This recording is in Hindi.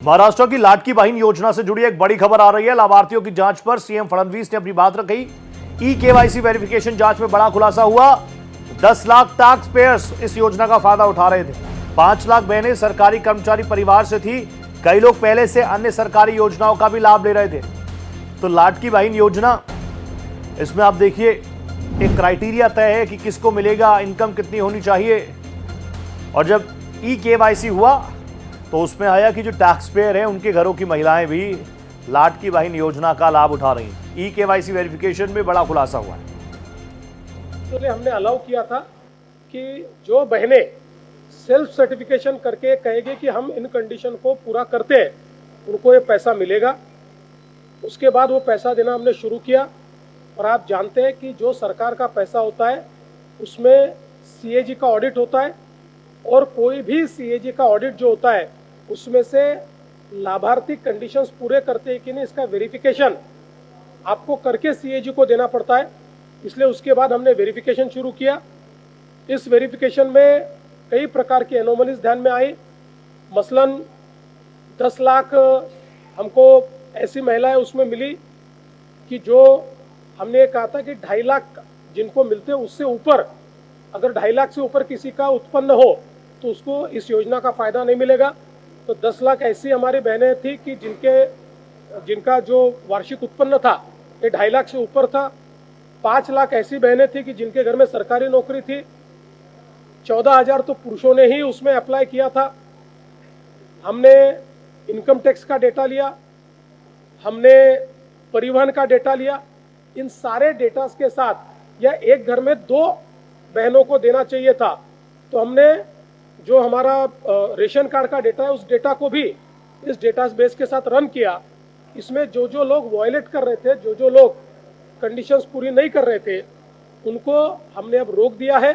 महाराष्ट्र की लाडकी बहन योजना से जुड़ी एक बड़ी खबर आ रही है। लाभार्थियों की जांच पर सीएम फडणवीस ने अपनी बात रखी। ई केवाईसी वेरिफिकेशन जांच में बड़ा खुलासा हुआ। 10 लाख टैक्स पेयर्स इस योजना का फायदा उठा रहे थे। 5 लाख बहनें सरकारी कर्मचारी परिवार से थी। कई लोग पहले से अन्य सरकारी योजनाओं का भी लाभ ले रहे थे। तो लाडकी बहन योजना, इसमें आप देखिए एक क्राइटेरिया तय है कि किसको मिलेगा, इनकम कितनी होनी चाहिए। और जब ई केवाईसी हुआ तो उसमें आया कि जो टैक्स पेयर हैं उनके घरों की महिलाएं भी लाडकी बहन योजना का लाभ उठा रही हैं। ई केवाईसी वेरिफिकेशन में बड़ा खुलासा हुआ है। तो हमने अलाउ किया था कि जो बहनें सेल्फ सर्टिफिकेशन करके कहेंगे कि हम इन कंडीशन को पूरा करते हैं, उनको ये पैसा मिलेगा। उसके बाद वो पैसा देना हमने शुरू किया। और आप जानते हैं कि जो सरकार का पैसा होता है उसमें सीएजी का ऑडिट होता है, और कोई भी सीएजी का ऑडिट जो होता है उसमें से लाभार्थी कंडीशंस पूरे करते हैं कि नहीं, इसका वेरिफिकेशन आपको करके सीएजी को देना पड़ता है। इसलिए उसके बाद हमने वेरिफिकेशन शुरू किया। इस वेरिफिकेशन में कई प्रकार की एनोमलीज ध्यान में आई। मसलन 10 लाख हमको ऐसी महिलाएं उसमें मिली कि जो हमने कहा था कि 2.5 लाख जिनको मिलते हैं उससे ऊपर, अगर 2.5 लाख से ऊपर किसी का उत्पन्न हो तो उसको इस योजना का फायदा नहीं मिलेगा। तो 10 लाख ऐसी हमारी बहनें थी कि जिनका जो वार्षिक उत्पन्न था ये 2.5 लाख से ऊपर था। 5 लाख ऐसी बहनें थी कि जिनके घर में सरकारी नौकरी थी। 14,000 तो पुरुषों ने ही उसमें अप्लाई किया था। हमने इनकम टैक्स का डेटा लिया, हमने परिवहन का डेटा लिया। इन सारे डेटास के साथ या एक घर में 2 बहनों को देना चाहिए था, तो हमने जो हमारा रेशन कार्ड का डेटा है उस डेटा को भी इस डेटा बेस के साथ रन किया। इसमें जो लोग वायलेट कर रहे थे, जो लोग कंडीशंस पूरी नहीं कर रहे थे, उनको हमने अब रोक दिया है।